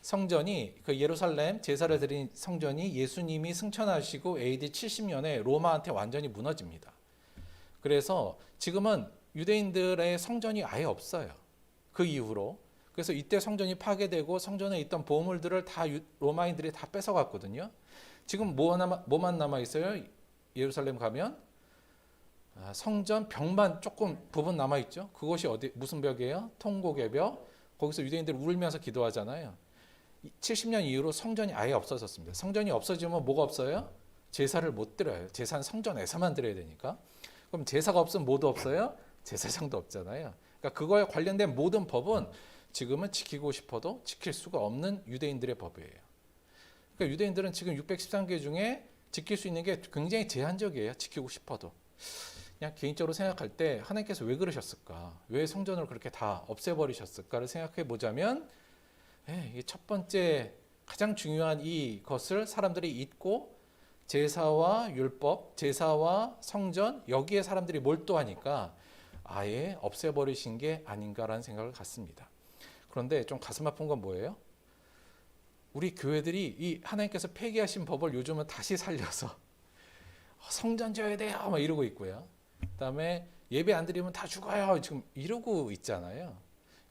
성전이 그 예루살렘 제사를 드린 성전이 예수님이 승천하시고 AD 70년에 로마한테 완전히 무너집니다. 그래서 지금은 유대인들의 성전이 아예 없어요. 그 이후로. 그래서 이때 성전이 파괴되고 성전에 있던 보물들을 다 로마인들이 다 뺏어갔거든요. 지금 뭐만 남아 있어요? 예루살렘 가면 성전 벽만 조금 부분 남아 있죠. 그것이 무슨 벽이에요? 통곡의 벽. 거기서 유대인들이 울면서 기도하잖아요. 70년 이후로 성전이 아예 없어졌습니다. 성전이 없어지면 뭐가 없어요? 제사를 못 드려요. 제사는 성전에서만 드려야 되니까. 그럼 제사가 없으면 뭐도 없어요? 제사장도 없잖아요. 그러니까 그거에 관련된 모든 법은 지금은 지키고 싶어도 지킬 수가 없는 유대인들의 법이에요. 그러니까 유대인들은 지금 613개 중에 지킬 수 있는 게 굉장히 제한적이에요. 지키고 싶어도. 그냥 개인적으로 생각할 때 하나님께서 왜 그러셨을까? 왜 성전을 그렇게 다 없애버리셨을까를 생각해 보자면 이게 첫 번째 가장 중요한 이것을 사람들이 잊고 제사와 율법, 제사와 성전 여기에 사람들이 몰두하니까 아예 없애버리신 게 아닌가라는 생각을 갖습니다. 그런데 좀 가슴 아픈 건 뭐예요? 우리 교회들이 이 하나님께서 폐기하신 법을 요즘은 다시 살려서 성전 지어야 돼요 막 이러고 있고요. 그다음에 예배 안 드리면 다 죽어요 지금 이러고 있잖아요.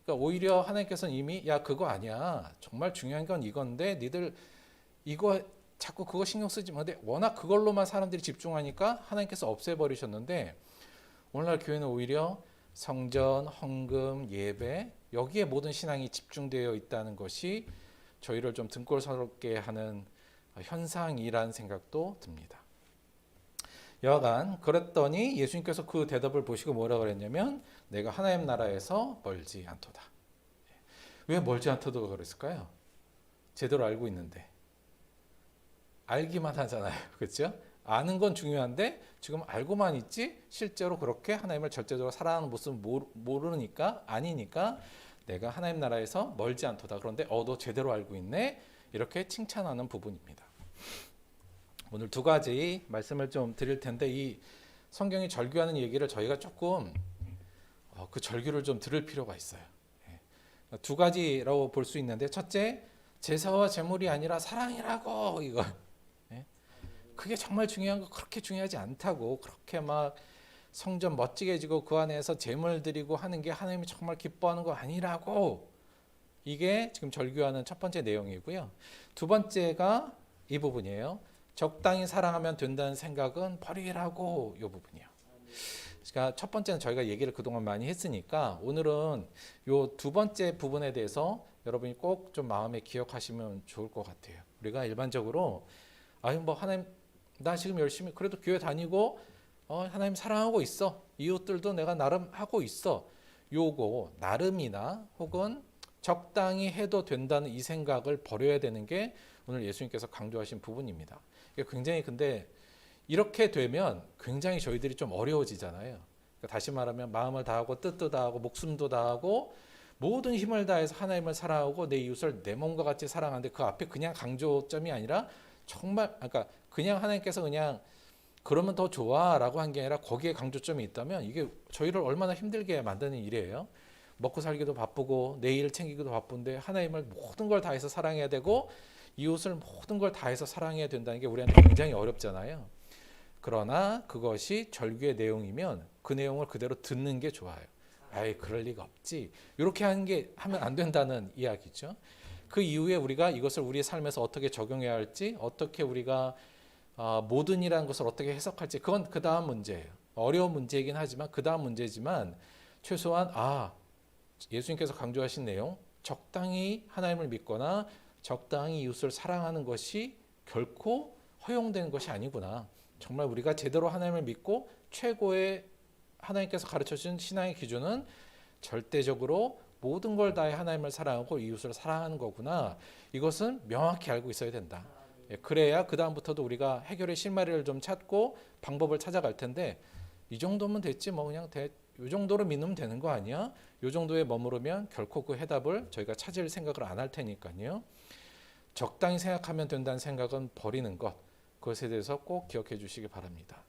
그러니까 오히려 하나님께서는 이미 야 그거 아니야. 정말 중요한 건 이건데 니들 이거 자꾸 그거 신경 쓰지 마. 근데 워낙 그걸로만 사람들이 집중하니까 하나님께서 없애버리셨는데 오늘날 교회는 오히려 성전, 헌금, 예배 여기에 모든 신앙이 집중되어 있다는 것이 저희를 좀 등골스럽게 하는 현상이라는 생각도 듭니다. 여하간 그랬더니 예수님께서 그 대답을 보시고 뭐라 그랬냐면 내가 하나님 나라에서 멀지 않도다. 왜 멀지 않도다 그랬을까요? 제대로 알고 있는데. 알기만 하잖아요. 그렇죠? 아는 건 중요한데 지금 알고만 있지 실제로 그렇게 하나님을 절대적으로 사랑하는 모습을 모르니까 아니니까 내가 하나님 나라에서 멀지 않도다. 그런데 너 제대로 알고 있네. 이렇게 칭찬하는 부분입니다. 오늘 두 가지 말씀을 좀 드릴 텐데 이 성경이 절규하는 얘기를 저희가 조금 그 절규를 좀 들을 필요가 있어요. 두 가지라고 볼 수 있는데 첫째, 제사와 제물이 아니라 사랑이라고 이거. 그게 정말 중요한 거 그렇게 중요하지 않다고 그렇게 막 성전 멋지게 지고 그 안에서 제물 드리고 하는 게 하나님이 정말 기뻐하는 거 아니라고 이게 지금 절규하는 첫 번째 내용이고요. 두 번째가 이 부분이에요. 적당히 사랑하면 된다는 생각은 버리라고 이 부분이에요. 그러니까 첫 번째는 저희가 얘기를 그동안 많이 했으니까 오늘은 이 두 번째 부분에 대해서 여러분이 꼭 좀 마음에 기억하시면 좋을 것 같아요. 우리가 일반적으로 뭐 하나님 나 지금 열심히 그래도 교회 다니고 하나님 사랑하고 있어. 이웃들도 내가 나름 하고 있어. 요거 나름이나 혹은 적당히 해도 된다는 이 생각을 버려야 되는 게 오늘 예수님께서 강조하신 부분입니다. 굉장히 근데 이렇게 되면 굉장히 저희들이 좀 어려워지잖아요. 그러니까 다시 말하면 마음을 다하고 뜻도 다하고 목숨도 다하고 모든 힘을 다해서 하나님을 사랑하고 내 이웃을 내 몸과 같이 사랑하는데 그 앞에 그냥 강조점이 아니라 정말 그러니까 그냥 하나님께서 그냥 그러면 더 좋아라고 한 게 아니라 거기에 강조점이 있다면 이게 저희를 얼마나 힘들게 만드는 일이에요. 먹고 살기도 바쁘고 내일을 챙기기도 바쁜데 하나님을 모든 걸 다해서 사랑해야 되고 이웃을 모든 걸 다해서 사랑해야 된다는 게 우리한테 굉장히 어렵잖아요. 그러나 그것이 절규의 내용이면 그 내용을 그대로 듣는 게 좋아요. 아이 그럴 리가 없지. 이렇게 하면 안 된다는 이야기죠. 그 이후에 우리가 이것을 우리의 삶에서 어떻게 적용해야 할지, 어떻게 우리가 모든이라는 것을 어떻게 해석할지, 그건 그 다음 문제예요. 어려운 문제이긴 하지만 그 다음 문제지만 최소한 예수님께서 강조하신 내용, 적당히 하나님을 믿거나 적당히 이웃을 사랑하는 것이 결코 허용되는 것이 아니구나. 정말 우리가 제대로 하나님을 믿고 최고의 하나님께서 가르쳐주신 신앙의 기준은 절대적으로 모든 걸 다해 하나님을 사랑하고 이웃을 사랑하는 거구나. 이것은 명확히 알고 있어야 된다. 그래야 그 다음부터도 우리가 해결의 실마리를 좀 찾고 방법을 찾아갈 텐데 이 정도면 됐지 뭐 그냥 이 정도로 믿으면 되는 거 아니야? 이 정도에 머무르면 결코 그 해답을 저희가 찾을 생각을 안 할 테니까요. 적당히 생각하면 된다는 생각은 버리는 것. 그것에 대해서 꼭 기억해 주시기 바랍니다.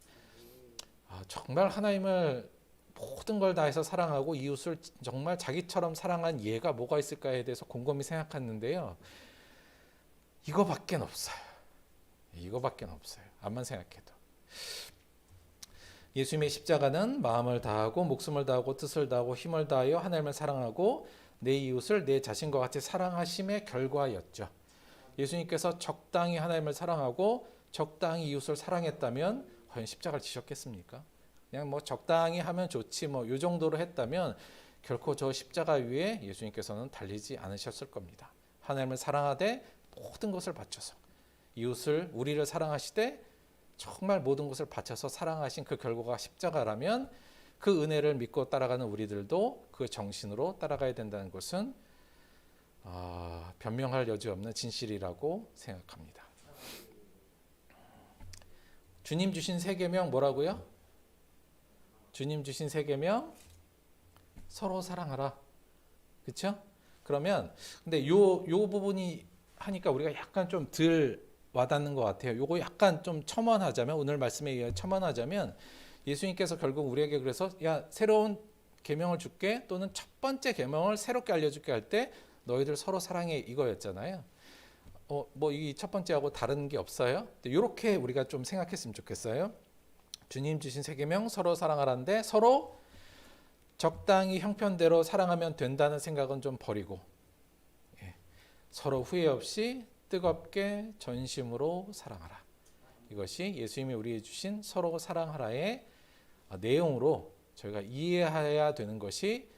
정말 하나님을 모든 걸 다해서 사랑하고 이웃을 정말 자기처럼 사랑한 예가 뭐가 있을까에 대해서 곰곰이 생각했는데요. 이거밖에 없어요. 이거밖에 없어요. 암만 생각해도. 예수님의 십자가는 마음을 다하고 목숨을 다하고 뜻을 다하고 힘을 다하여 하나님을 사랑하고 내 이웃을 내 자신과 같이 사랑하심의 결과였죠. 예수님께서 적당히 하나님을 사랑하고 적당히 이웃을 사랑했다면 과연 십자가를 지셨겠습니까? 그냥 뭐 적당히 하면 좋지 뭐 이 정도로 했다면 결코 저 십자가 위에 예수님께서는 달리지 않으셨을 겁니다. 하나님을 사랑하되 모든 것을 바쳐서 이웃을 우리를 사랑하시되 정말 모든 것을 바쳐서 사랑하신 그 결과가 십자가라면 그 은혜를 믿고 따라가는 우리들도 그 정신으로 따라가야 된다는 것은 변명할 여지 없는 진실이라고 생각합니다. 주님 주신 세 계명 뭐라고요? 주님 주신 세 계명 서로 사랑하라. 그렇죠? 그러면 근데 요 부분이 하니까 우리가 약간 좀 덜 와닿는 것 같아요. 요거 약간 좀 첨언하자면 오늘 말씀에 의해 첨언하자면 예수님께서 결국 우리에게 그래서 새로운 계명을 줄게 또는 첫 번째 계명을 새롭게 알려줄게 할 때 너희들 서로 사랑해 이거였잖아요. 뭐 이 첫 번째하고 다른 게 없어요? 이렇게 우리가 좀 생각했으면 좋겠어요. 주님 주신 세 계명 서로 사랑하라는데 서로 적당히 형편대로 사랑하면 된다는 생각은 좀 버리고 서로 후회 없이 뜨겁게 전심으로 사랑하라. 이것이 예수님이 우리에게 주신 서로 사랑하라의 내용으로 저희가 이해해야 되는 것이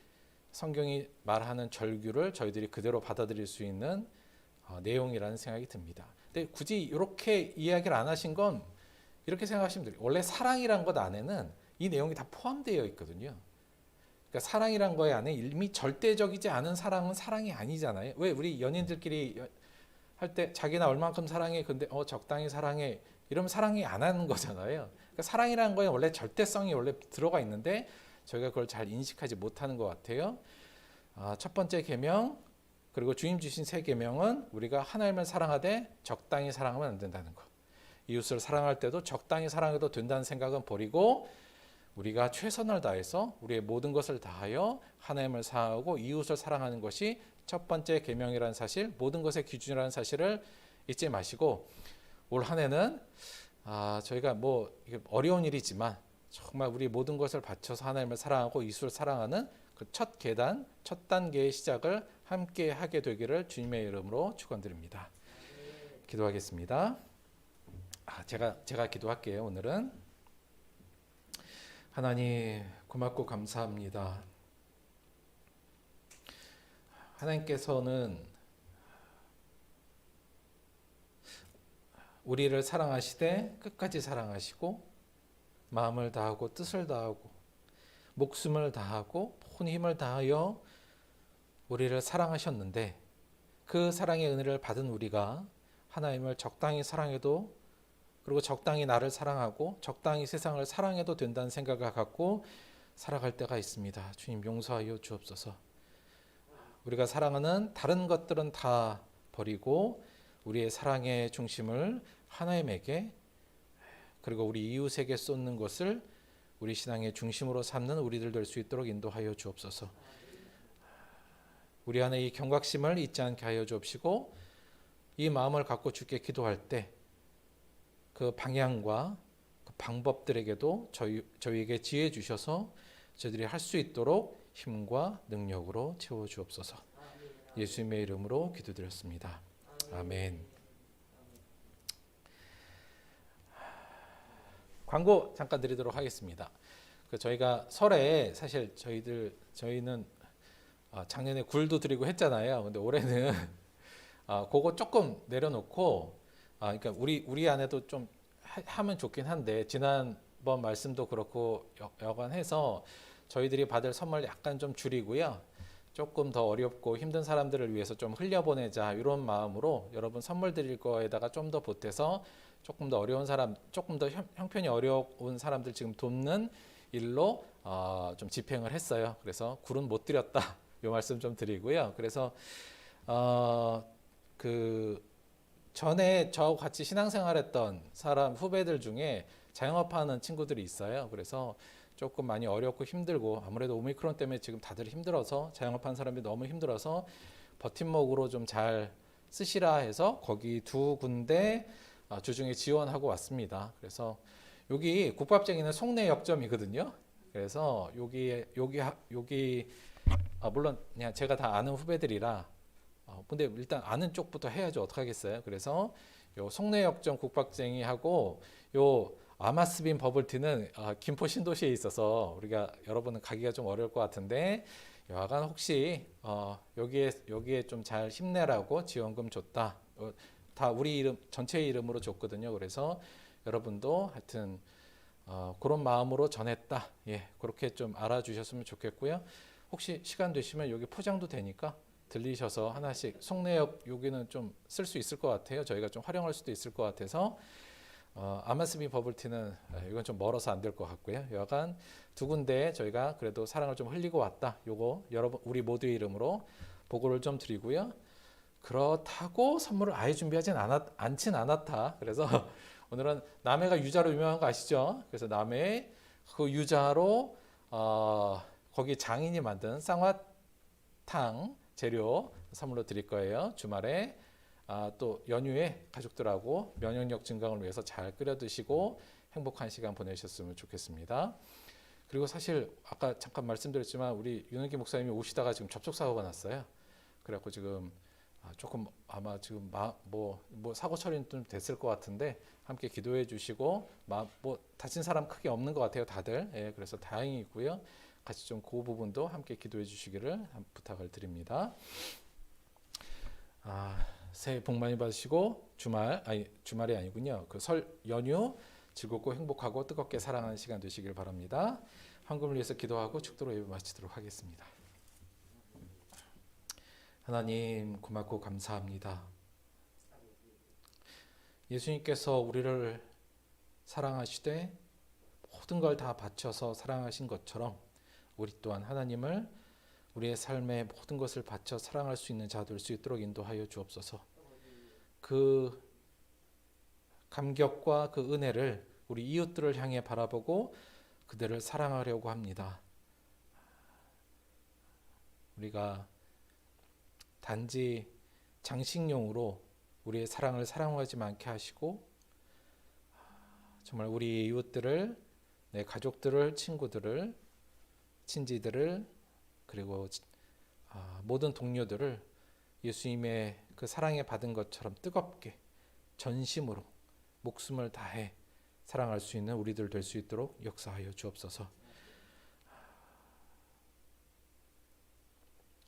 성경이 말하는 절규를 저희들이 그대로 받아들일 수 있는 내용이라는 생각이 듭니다. 근데 굳이 이렇게 이야기를 안 하신 건 이렇게 생각하시면 돼요. 원래 사랑이란 것 안에는 이 내용이 다 포함되어 있거든요. 그러니까 사랑이란 거에 안에 이미 절대적이지 않은 사랑은 사랑이 아니잖아요. 왜 우리 연인들끼리 할 때 자기나 얼만큼 사랑해, 근데 적당히 사랑해 이러면 사랑이 안 하는 거잖아요. 그러니까 사랑이라는 거에 원래 절대성이 원래 들어가 있는데 저희가 그걸 잘 인식하지 못하는 것 같아요. 첫 번째 계명 그리고 주님 주신 세 계명은 우리가 하나님을 사랑하되 적당히 사랑하면 안 된다는 거. 이웃을 사랑할 때도 적당히 사랑해도 된다는 생각은 버리고 우리가 최선을 다해서 우리의 모든 것을 다하여 하나님을 사랑하고 이웃을 사랑하는 것이 첫 번째 계명이라는 사실, 모든 것의 기준이라는 사실을 잊지 마시고 올 한 해는 저희가 뭐 어려운 일이지만 정말 우리 모든 것을 바쳐서 하나님을 사랑하고 이웃을 사랑하는 그 첫 계단, 첫 단계의 시작을 함께 하게 되기를 주님의 이름으로 축원드립니다. 기도하겠습니다. 제가 기도할게요. 오늘은 하나님 고맙고 감사합니다. 하나님께서는 우리를 사랑하시되 끝까지 사랑하시고 마음을 다하고 뜻을 다하고 목숨을 다하고 온 힘을 다하여 우리를 사랑하셨는데 그 사랑의 은혜를 받은 우리가 하나님을 적당히 사랑해도 그리고 적당히 나를 사랑하고 적당히 세상을 사랑해도 된다는 생각을 갖고 살아갈 때가 있습니다. 주님 용서하여 주옵소서. 우리가 사랑하는 다른 것들은 다 버리고 우리의 사랑의 중심을 하나님에게 그리고 우리 이웃에게 쏟는 것을 우리 신앙의 중심으로 삼는 우리들 될 수 있도록 인도하여 주옵소서. 우리 안에 이 경각심을 잊지 않게 하여 주옵시고 이 마음을 갖고 주께 기도할 때 그 방향과 그 방법들에게도 저희에게 지혜 주셔서 저희들이 할 수 있도록 힘과 능력으로 채워 주옵소서. 예수님의 이름으로 기도드렸습니다. 아멘. 광고 잠깐 드리도록 하겠습니다. 저희가 설에 사실 저희는 작년에 굴도 드리고 했잖아요. 근데 올해는 그거 조금 내려놓고 그러니까 우리 안에도 좀 하면 좋긴 한데 지난번 말씀도 그렇고 여간해서 저희들이 받을 선물 약간 좀 줄이고요. 조금 더 어렵고 힘든 사람들을 위해서 좀 흘려보내자 이런 마음으로 여러분 선물 드릴 거에다가 좀 더 보태서 조금 더 어려운 사람, 조금 더 형편이 어려운 사람들 지금 돕는 일로 좀 집행을 했어요. 그래서 굴은 못 드렸다 이 말씀 좀 드리고요. 그래서 전에 저하고 같이 신앙생활했던 사람 후배들 중에 자영업하는 친구들이 있어요. 그래서 조금 많이 어렵고 힘들고 아무래도 오미크론 때문에 지금 다들 힘들어서 자영업하는 사람이 너무 힘들어서 버팀목으로 좀 잘 쓰시라 해서 거기 두 군데 주중에 지원하고 왔습니다. 그래서 여기 국밥쟁이는 송내역점이거든요. 그래서 여기 물론 그냥 제가 다 아는 후배들이라 근데 일단 아는 쪽부터 해야죠. 어떡하겠어요. 그래서 요 송내역점 국밥쟁이하고 요 아마스빈 버블티는 김포 신도시에 있어서 우리가 여러분은 가기가 좀 어려울 것 같은데 여하간 혹시 여기에 좀 잘 힘내라고 지원금 줬다. 다 우리 이름 전체 이름으로 줬거든요. 그래서 여러분도 하여튼 그런 마음으로 전했다. 예, 그렇게 좀 알아주셨으면 좋겠고요. 혹시 시간 되시면 여기 포장도 되니까 들리셔서 하나씩 송내역 여기는 좀 쓸 수 있을 것 같아요. 저희가 좀 활용할 수도 있을 것 같아서 아마스빈 버블티는 이건 좀 멀어서 안 될 것 같고요. 여하간 두 군데 저희가 그래도 사랑을 좀 흘리고 왔다. 요거 여러분 우리 모두의 이름으로 보고를 좀 드리고요. 그렇다고 선물을 아예 준비하진 않진 않았다. 그래서 오늘은 남해가 유자로 유명한 거 아시죠? 그래서 남해 그 유자로 거기 장인이 만든 쌍화탕 재료 선물로 드릴 거예요. 주말에 또 연휴에 가족들하고 면역력 증강을 위해서 잘 끓여 드시고 행복한 시간 보내셨으면 좋겠습니다. 그리고 사실 아까 잠깐 말씀드렸지만 우리 윤은기 목사님이 오시다가 지금 접촉사고가 났어요. 그래갖고 지금 조금 아마 지금 뭐 사고 처리는 좀 됐을 것 같은데 함께 기도해 주시고 뭐 다친 사람 크게 없는 것 같아요. 다들. 예, 그래서 다행이고요. 같이 좀 그 부분도 함께 기도해 주시기를 부탁을 드립니다. 새해 복 많이 받으시고 주말이 아니군요. 그 설 연휴 즐겁고 행복하고 뜨겁게 사랑하는 시간 되시길 바랍니다. 헌금을 위해서 기도하고 축도로 예배 마치도록 하겠습니다. 하나님 고맙고 감사합니다. 예수님께서 우리를 사랑하시되 모든 걸 다 바쳐서 사랑하신 것처럼 우리 또한 하나님을 우리의 삶의 모든 것을 바쳐 사랑할 수 있는 자 될 수 있도록 인도하여 주옵소서. 그 감격과 그 은혜를 우리 이웃들을 향해 바라보고 그들을 사랑하려고 합니다. 우리가 단지 장식용으로 우리의 사랑을 사랑하지 않게 하시고 정말 우리 이웃들을, 내 가족들을, 친구들을, 친지들을 그리고 모든 동료들을 예수님의 그 사랑에 받은 것처럼 뜨겁게 전심으로 목숨을 다해 사랑할 수 있는 우리들 될 수 있도록 역사하여 주옵소서.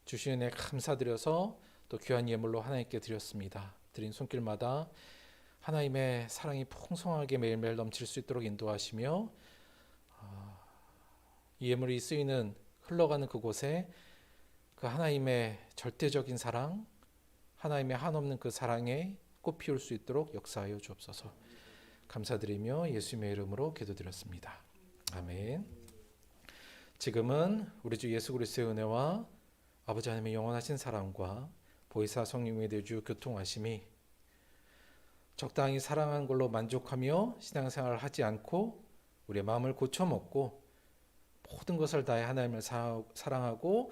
주신 은혜 감사드려서 또 귀한 예물로 하나님께 드렸습니다. 드린 손길마다 하나님의 사랑이 풍성하게 매일매일 넘칠 수 있도록 인도하시며 이 예물이 쓰이는 흘러가는 그곳에 그 하나님의 절대적인 사랑, 하나님의 한없는 그 사랑에 꽃 피울 수 있도록 역사하여 주옵소서. 감사드리며 예수님의 이름으로 기도드렸습니다. 아멘. 지금은 우리 주 예수 그리스도의 은혜와 아버지 하나님의 영원하신 사랑과 보혜사 성령의 내주 교통하심이 적당히 사랑한 걸로 만족하며 신앙생활을 하지 않고 우리의 마음을 고쳐먹고 모든 것을 다해 하나님을 사랑하고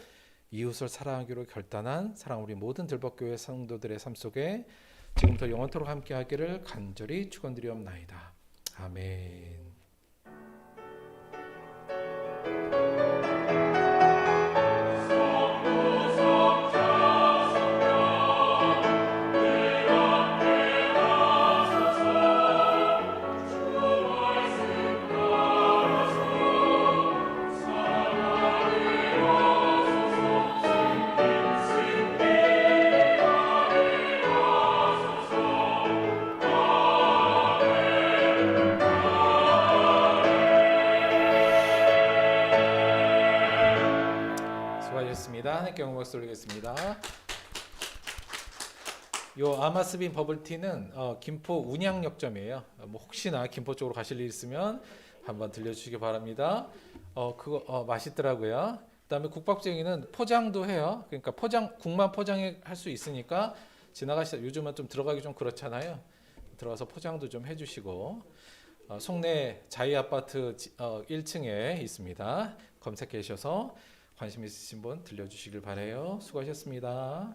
이웃을 사랑하기로 결단한 사랑 우리 모든 들벅교회 성도들의 삶 속에 지금부터 영원토록 함께하기를 간절히 축원드리옵나이다. 아멘. 하나님께 영광 돌리겠습니다. 요 아마스빈 버블티는 김포 운양역점이에요. 뭐 혹시나 김포 쪽으로 가실 일 있으면 한번 들려주시기 바랍니다. 그거 맛있더라고요. 그다음에 국밥쟁이는 포장도 해요. 그러니까 국만 포장할 수 있으니까 지나가시다 요즘은 좀 들어가기 좀 그렇잖아요. 들어가서 포장도 좀 해주시고 송내 자이 아파트 1층에 있습니다. 검색해 주셔서 관심 있으신 분 들려주시길 바라요. 수고하셨습니다.